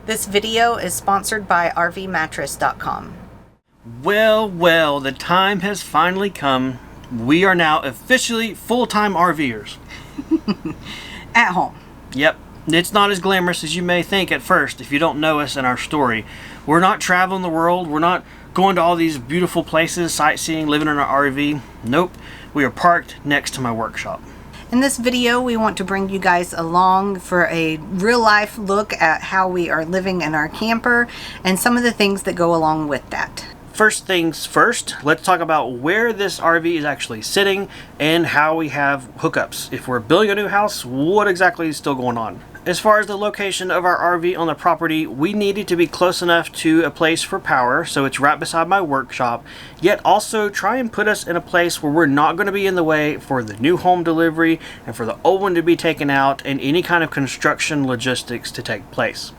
This video is sponsored by RVmattress.com. Well, the time has finally come. We are now officially full-time RVers. At home. Yep, it's not as glamorous as you may think at first if you don't know us and our story. We're not traveling the world. We're not going to all these beautiful places, sightseeing, living in our RV. Nope, we are parked next to my workshop. In this video, we want to bring you guys along for a real-life look at how we are living in our camper and some of the things that go along with that. First things first, let's talk about where this RV is actually sitting and how we have hookups. If we're building a new house, what exactly is still going on? As far as the location of our RV on the property, we needed to be close enough to a place for power, so it's right beside my workshop, yet also try and put us in a place where we're not going to be in the way for the new home delivery and for the old one to be taken out and any kind of construction logistics to take place.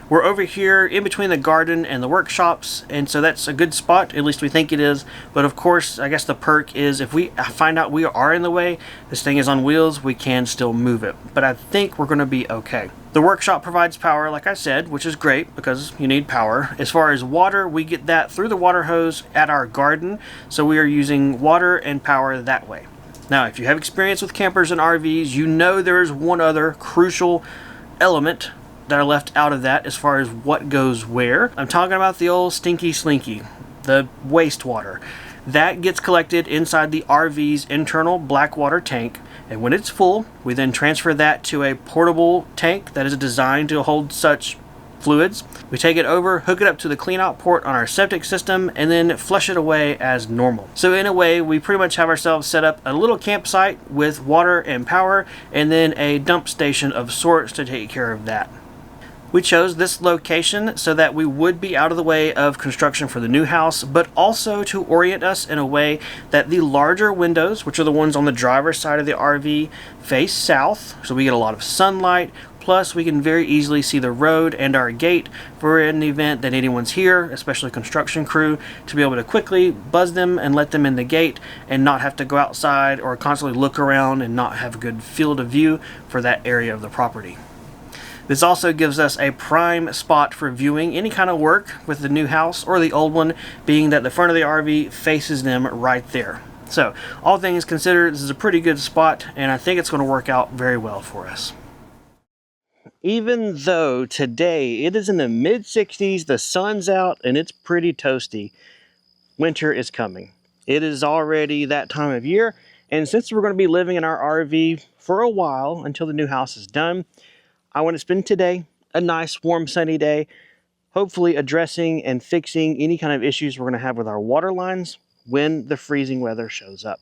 We're over here in between the garden and the workshops, and so that's a good spot, at least we think it is. But of course, I guess the perk is if we find out we are in the way, this thing is on wheels, we can still move it. But I think we're going to be okay. The workshop provides power, like I said, which is great because you need power. As far as water, we get that through the water hose at our garden, so we are using water and power that way. Now, if you have experience with campers and RVs, you know there is one other crucial element that are left out of that as far as what goes where. I'm talking about the old stinky slinky, the wastewater. That gets collected inside the RV's internal black water tank, and when it's full, we then transfer that to a portable tank that is designed to hold such fluids. We take it over, hook it up to the cleanout port on our septic system, and then flush it away as normal. So in a way, we pretty much have ourselves set up a little campsite with water and power, and then a dump station of sorts to take care of that. We chose this location so that we would be out of the way of construction for the new house, but also to orient us in a way that the larger windows, which are the ones on the driver's side of the RV, face south, so we get a lot of sunlight, plus we can very easily see the road and our gate for an event that anyone's here, especially construction crew, to be able to quickly buzz them and let them in the gate and not have to go outside or constantly look around and not have a good field of view for that area of the property. This also gives us a prime spot for viewing any kind of work with the new house or the old one, being that the front of the RV faces them right there. So, all things considered, this is a pretty good spot, and I think it's going to work out very well for us. Even though today it is in the mid-60s, the sun's out, and it's pretty toasty, winter is coming. It is already that time of year, and since we're going to be living in our RV for a while until the new house is done, I want to spend today, a nice warm sunny day, hopefully addressing and fixing any kind of issues we're going to have with our water lines when the freezing weather shows up.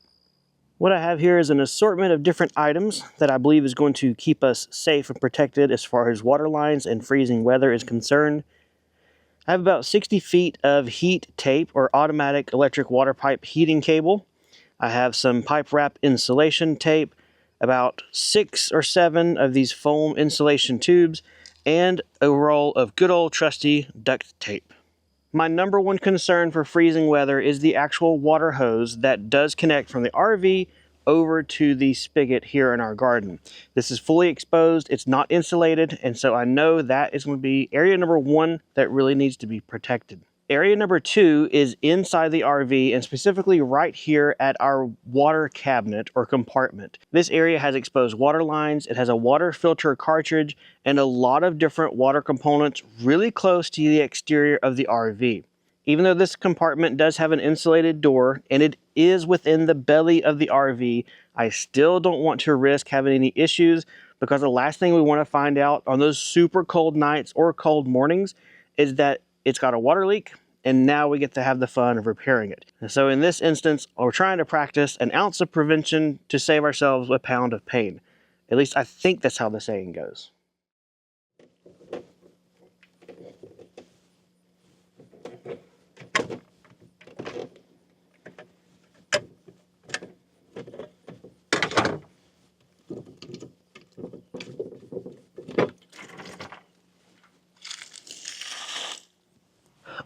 What I have here is an assortment of different items that I believe is going to keep us safe and protected as far as water lines and freezing weather is concerned. I have about 60 feet of heat tape or automatic electric water pipe heating cable. I have some pipe wrap insulation tape, about 6 or 7 of these foam insulation tubes, and a roll of good old trusty duct tape. My number one concern for freezing weather is the actual water hose that does connect from the RV over to the spigot here in our garden. This is fully exposed, it's not insulated, and so I know that is going to be area number 1 that really needs to be protected. Area number 2 is inside the RV, and specifically right here at our water cabinet or compartment. This area has exposed water lines, it has a water filter cartridge, and a lot of different water components really close to the exterior of the RV. Even though this compartment does have an insulated door, and it is within the belly of the RV, I still don't want to risk having any issues, because the last thing we want to find out on those super cold nights or cold mornings is that it's got a water leak, and now we get to have the fun of repairing it. And so in this instance, we're trying to practice an ounce of prevention to save ourselves a pound of pain. At least I think that's how the saying goes.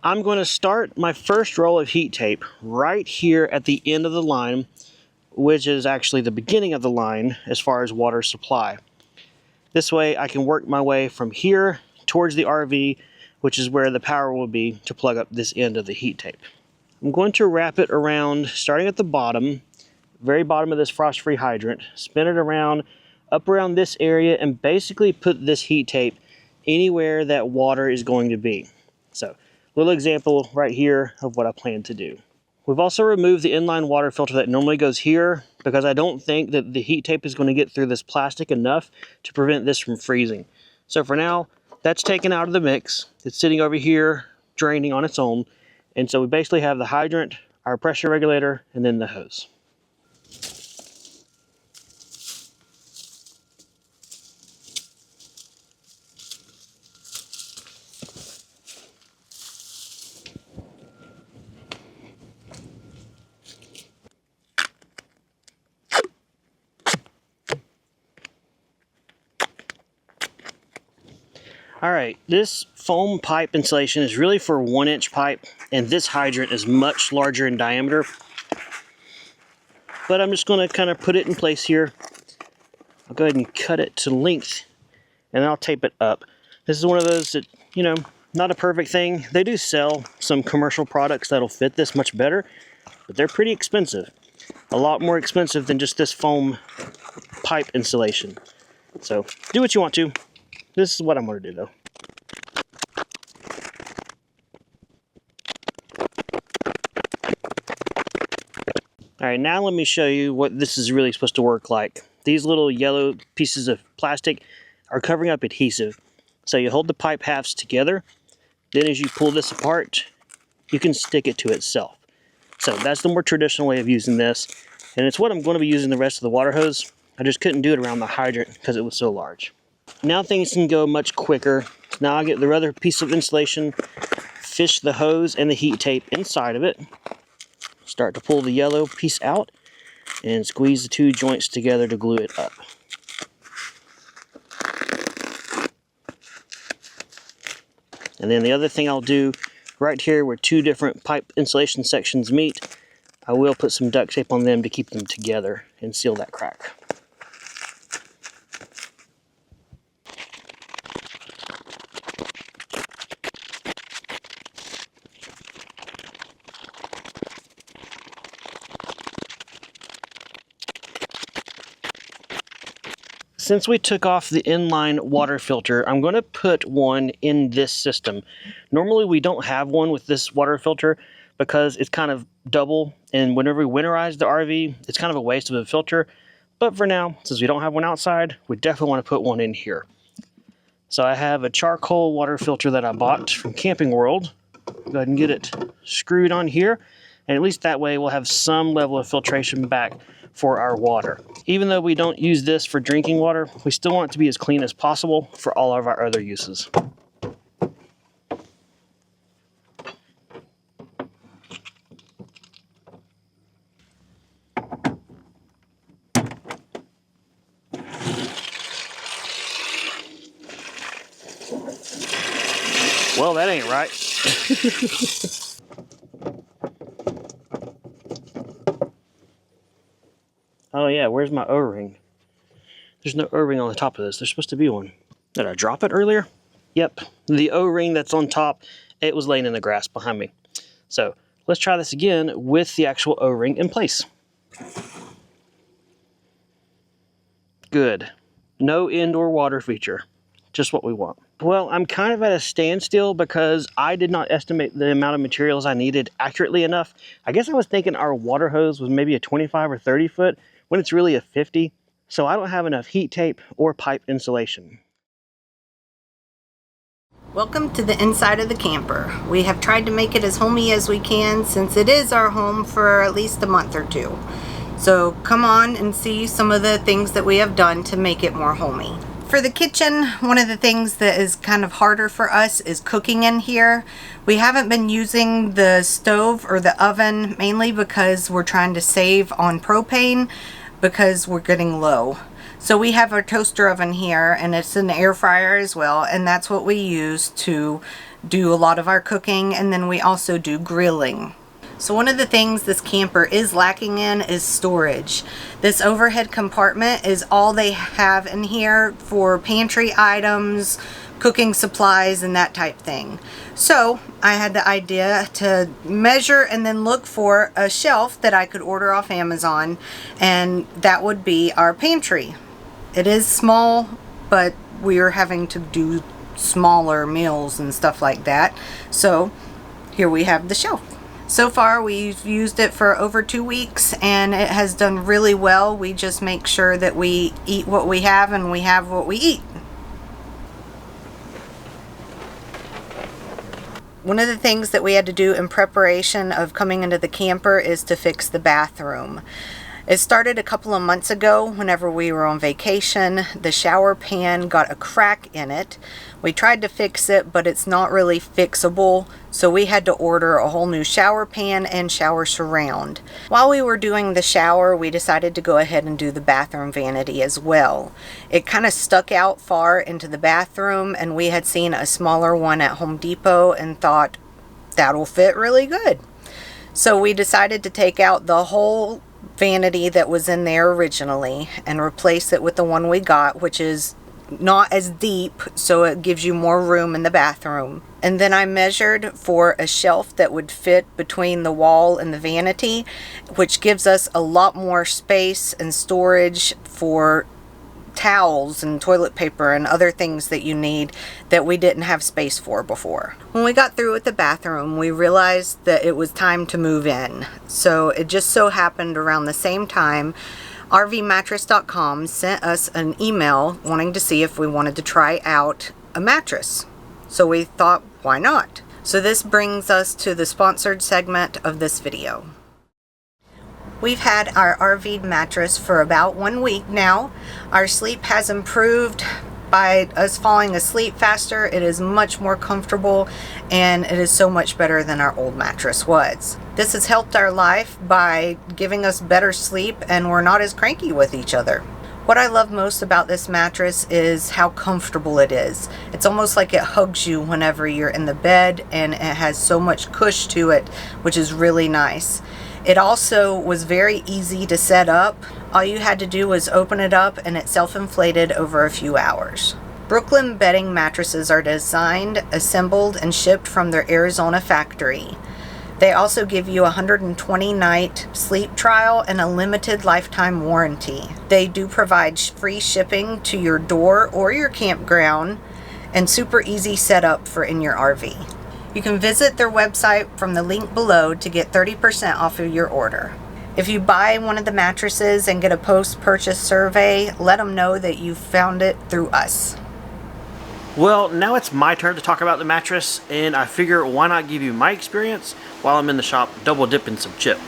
I'm going to start my first roll of heat tape right here at the end of the line, which is actually the beginning of the line as far as water supply. This way I can work my way from here towards the RV, which is where the power will be to plug up this end of the heat tape. I'm going to wrap it around, starting at the bottom, very bottom of this frost-free hydrant, spin it around, up around this area, and basically put this heat tape anywhere that water is going to be. So, little example right here of what I plan to do. We've also removed the inline water filter that normally goes here because I don't think that the heat tape is going to get through this plastic enough to prevent this from freezing. So for now, that's taken out of the mix. It's sitting over here, draining on its own. And so we basically have the hydrant, our pressure regulator, and then the hose. Alright, this foam pipe insulation is really for 1-inch pipe, and this hydrant is much larger in diameter. But I'm just going to kind of put it in place here. I'll go ahead and cut it to length, and then I'll tape it up. This is one of those that, you know, not a perfect thing. They do sell some commercial products that'll fit this much better, but they're pretty expensive. A lot more expensive than just this foam pipe insulation. So, do what you want to. This is what I'm going to do, though. Alright, now let me show you what this is really supposed to work like. These little yellow pieces of plastic are covering up adhesive. So you hold the pipe halves together, then as you pull this apart, you can stick it to itself. So that's the more traditional way of using this, and it's what I'm going to be using the rest of the water hose. I just couldn't do it around the hydrant because it was so large. Now things can go much quicker. Now I get the other piece of insulation, fish the hose and the heat tape inside of it, start to pull the yellow piece out, and squeeze the two joints together to glue it up. And then the other thing I'll do right here where two different pipe insulation sections meet, I will put some duct tape on them to keep them together and seal that crack. Since we took off the inline water filter, I'm going to put one in this system. Normally we don't have one with this water filter because it's kind of double, and whenever we winterize the RV, it's kind of a waste of a filter. But for now, since we don't have one outside, we definitely want to put one in here. So I have a charcoal water filter that I bought from Camping World. Go ahead and get it screwed on here, and at least that way we'll have some level of filtration back for our water. Even though we don't use this for drinking water, we still want it to be as clean as possible for all of our other uses. Well, that ain't right. Oh yeah, where's my O-ring? There's no O-ring on the top of this. There's supposed to be one. Did I drop it earlier? Yep, the O-ring that's on top, it was laying in the grass behind me. So let's try this again with the actual O-ring in place. Good. No indoor water feature. Just what we want. Well, I'm kind of at a standstill because I did not estimate the amount of materials I needed accurately enough. I guess I was thinking our water hose was maybe a 25 or 30 foot when it's really a 50. So I don't have enough heat tape or pipe insulation. Welcome to the inside of the camper. We have tried to make it as homey as we can since it is our home for at least a month or two. So come on and see some of the things that we have done to make it more homey. For the kitchen, one of the things that is kind of harder for us is cooking in here. We haven't been using the stove or the oven mainly because we're trying to save on propane because we're getting low. So we have our toaster oven here, and it's an air fryer as well, and that's what we use to do a lot of our cooking, and then we also do grilling. So one of the things this camper is lacking in is storage. This overhead compartment is all they have in here for pantry items, cooking supplies and that type thing. So I had the idea to measure and then look for a shelf that I could order off Amazon, and that would be our pantry. It is small, but we are having to do smaller meals and stuff like that. So here we have the shelf. So far we've used it for over 2 weeks and it has done really well. We just make sure that we eat what we have and we have what we eat. One of the things that we had to do in preparation of coming into the camper is to fix the bathroom. It started a couple of months ago whenever we were on vacation. The shower pan got a crack in it. We tried to fix it, but it's not really fixable, so we had to order a whole new shower pan and shower surround. While we were doing the shower, we decided to go ahead and do the bathroom vanity as well. It kind of stuck out far into the bathroom, and we had seen a smaller one at Home Depot and thought that'll fit really good. So we decided to take out the whole vanity that was in there originally and replace it with the one we got, which is not as deep, so it gives you more room in the bathroom. And then I measured for a shelf that would fit between the wall and the vanity, which gives us a lot more space and storage for towels and toilet paper and other things that you need that we didn't have space for before. When we got through with the bathroom, we realized that it was time to move in. So it just so happened around the same time RVmattress.com sent us an email wanting to see if we wanted to try out a mattress. So we thought, why not? So this brings us to the sponsored segment of this video. We've had our RV mattress for about 1 week now. Our sleep has improved by us falling asleep faster. It is much more comfortable and it is so much better than our old mattress was. This has helped our life by giving us better sleep and we're not as cranky with each other. What I love most about this mattress is how comfortable it is. It's almost like it hugs you whenever you're in the bed, and it has so much cush to it, which is really nice. It also was very easy to set up. All you had to do was open it up and it self-inflated over a few hours. Brooklyn Bedding mattresses are designed, assembled, and shipped from their Arizona factory. They also give you a 120-night sleep trial and a limited lifetime warranty. They do provide free shipping to your door or your campground and super easy setup for in your RV. You can visit their website from the link below to get 30% off of your order. If you buy one of the mattresses and get a post-purchase survey, let them know that you found it through us. Well, now it's my turn to talk about the mattress, and I figure why not give you my experience while I'm in the shop double dipping some chip.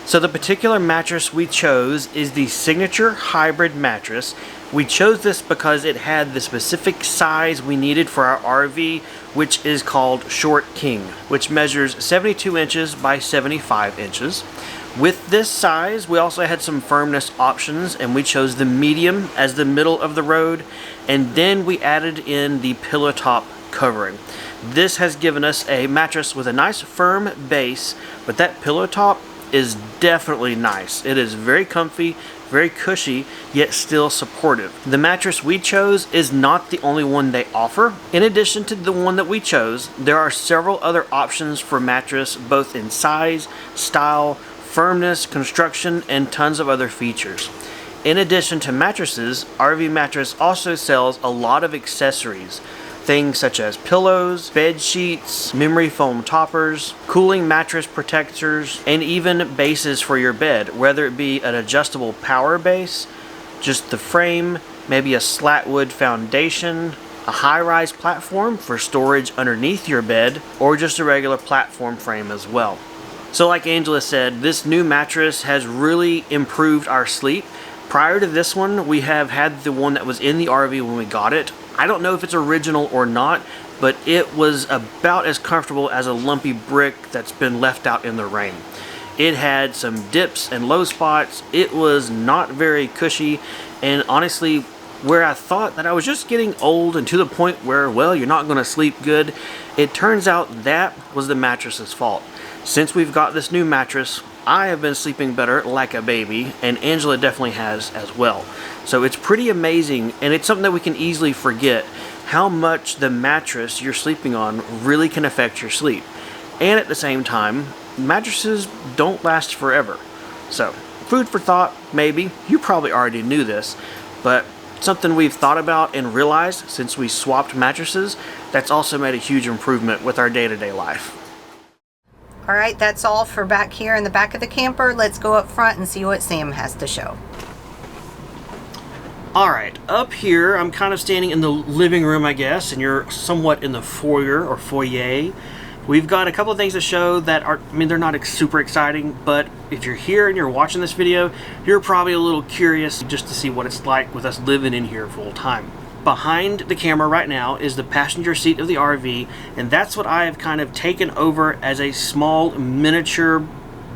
So the particular mattress we chose is the Signature Hybrid mattress. We chose this because it had the specific size we needed for our RV, which is called Short King, which measures 72 inches by 75 inches. With this size, we also had some firmness options, and we chose the medium as the middle of the road, and then we added in the pillow top covering. This has given us a mattress with a nice firm base, but that pillow top is definitely nice. It is very comfy, very cushy, yet still supportive. The mattress we chose is not the only one they offer. In addition to the one that we chose, there are several other options for mattress, both in size, style, firmness, construction, and tons of other features. In addition to mattresses, RV Mattress also sells a lot of accessories. Things such as pillows, bed sheets, memory foam toppers, cooling mattress protectors, and even bases for your bed, whether it be an adjustable power base, just the frame, maybe a slat wood foundation, a high-rise platform for storage underneath your bed, or just a regular platform frame as well. So like Angela said, this new mattress has really improved our sleep. Prior to this one, we have had the one that was in the RV when we got it. I don't know if it's original or not, but it was about as comfortable as a lumpy brick that's been left out in the rain. It had some dips and low spots. It was not very cushy, and honestly, where I thought that I was just getting old and to the point where, well, you're not going to sleep good, it turns out that was the mattress's fault. Since we've got this new mattress, I have been sleeping better like a baby, and Angela definitely has as well. So it's pretty amazing, and it's something that we can easily forget. how much the mattress you're sleeping on really can affect your sleep. And at the same time, mattresses don't last forever. So, food for thought, maybe. You probably already knew this, but something we've thought about and realized since we swapped mattresses that's also made a huge improvement with our day-to-day life. All right, that's all for back here in the back of the camper. Let's go up front and see what Sam has to show. Alright, up here I'm kind of standing in the living room, I guess, and you're somewhat in the foyer or foyer. We've got a couple of things to show that are, they're not super exciting, but if you're here and you're watching this video, you're probably a little curious just to see what it's like with us living in here full time. Behind the camera right now is the passenger seat of the RV, and that's what I have kind of taken over as a small miniature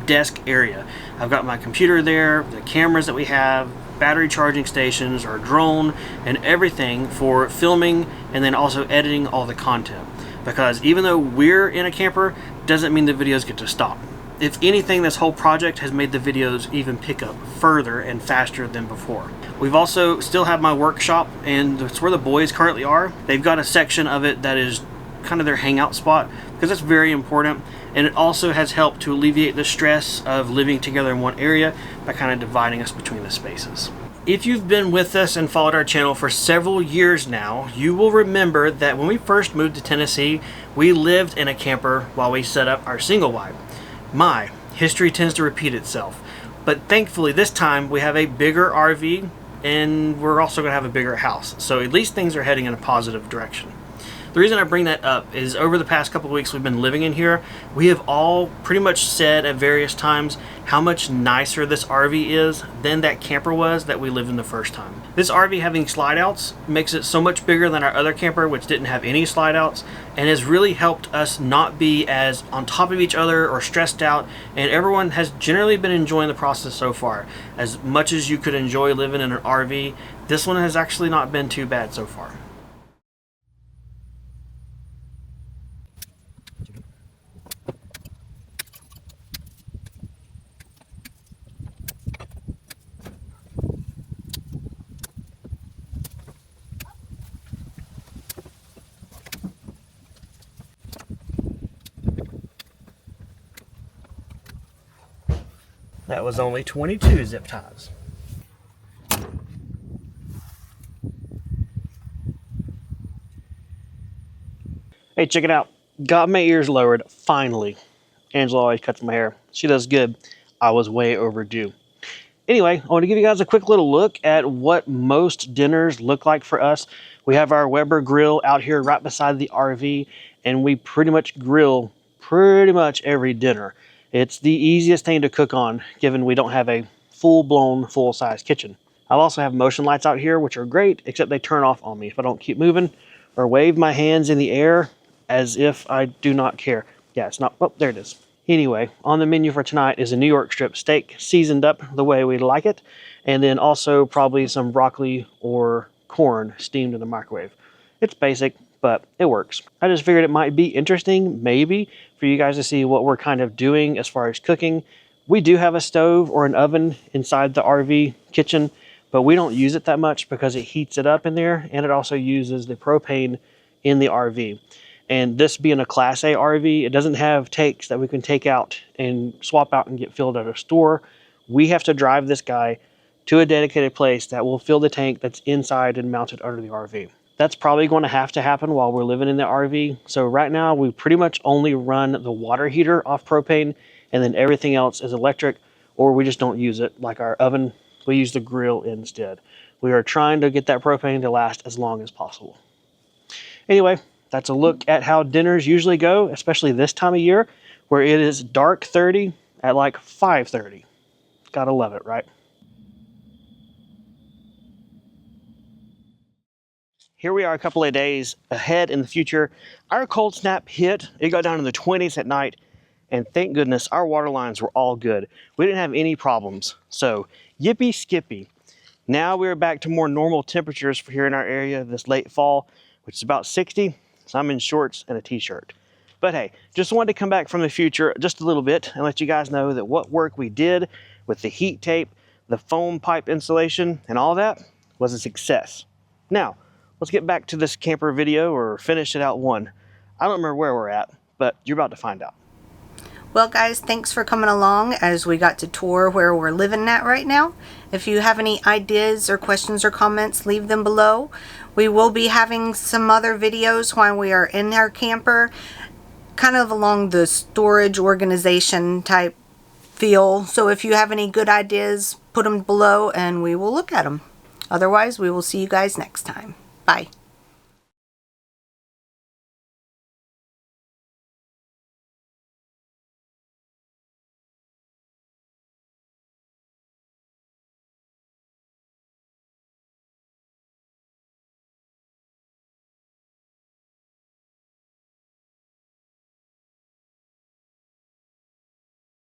desk area. I've got my computer there, the cameras that we have, battery charging stations, our drone, and everything for filming and then also editing all the content. Because even though we're in a camper, doesn't mean the videos get to stop. If anything, this whole project has made the videos even pick up further and faster than before. We've also still have my workshop, and that's where the boys currently are. They've got a section of it that is kind of their hangout spot, because that's very important, and it also has helped to alleviate the stress of living together in one area by kind of dividing us between the spaces. If you've been with us and followed our channel for several years now, you will remember that when we first moved to Tennessee, we lived in a camper while we set up our single wide. My history tends to repeat itself, but thankfully this time we have a bigger RV and we're also going to have a bigger house, so at least things are heading in a positive direction. The reason I bring that up is over the past couple of weeks we've been living in here, we have all pretty much said at various times how much nicer this RV is than that camper was that we lived in the first time. This RV having slide outs makes it so much bigger than our other camper, which didn't have any slide outs, and has really helped us not be as on top of each other or stressed out, and everyone has generally been enjoying the process so far. As much as you could enjoy living in an RV, this one has actually not been too bad so far. That was only 22 zip ties. Hey, check it out. Got my ears lowered, finally. Angela always cuts my hair. She does good. I was way overdue. Anyway, I want to give you guys a quick little look at what most dinners look like for us. We have our Weber grill out here right beside the RV, and we pretty much grill pretty much every dinner. It's the easiest thing to cook on, given we don't have a full-blown, full-size kitchen. I also have motion lights out here, which are great, except they turn off on me if I don't keep moving or wave my hands in the air as if I do not care. Yeah, it's not, oh, there it is. Anyway, on the menu for tonight is a New York strip steak, seasoned up the way we like it, and then also probably some broccoli or corn steamed in the microwave. It's basic, but it works. I just figured it might be interesting, maybe, for you guys to see what we're kind of doing as far as cooking. We do have a stove or an oven inside the RV kitchen, but we don't use it that much because it heats it up in there, and it also uses the propane in the RV. And this being a Class A RV, it doesn't have tanks that we can take out and swap out and get filled at a store. We have to drive this guy to a dedicated place that will fill the tank that's inside and mounted under the RV. That's probably going to happen while we're living in the RV. So right now we pretty much only run the water heater off propane, and then everything else is electric, or we just don't use it. Like our oven, we use the grill instead. We are trying to get that propane to last as long as possible. Anyway, that's a look at how dinners usually go, especially this time of year where it is dark 30 at like 5:30. Gotta love it, right? Here we are a couple of days ahead in the future. Our cold snap hit. It got down in the 20s at night, and thank goodness our water lines were all good. We didn't have any problems. So yippee skippy. Now we're back to more normal temperatures for here in our area this late fall, which is about 60. So I'm in shorts and a t-shirt. But hey, just wanted to come back from the future just a little bit and let you guys know that what work we did with the heat tape, the foam pipe insulation, and all that was a success. Now, let's get back to this camper video, or finish it out one. I don't remember where we're at, but you're about to find out. Well guys, thanks for coming along as we got to tour where we're living at right now. If you have any ideas or questions or comments, leave them below. We will be having some other videos while we are in our camper, kind of along the storage organization type feel. So if you have any good ideas, put them below and we will look at them. Otherwise, we will see you guys next time. Bye.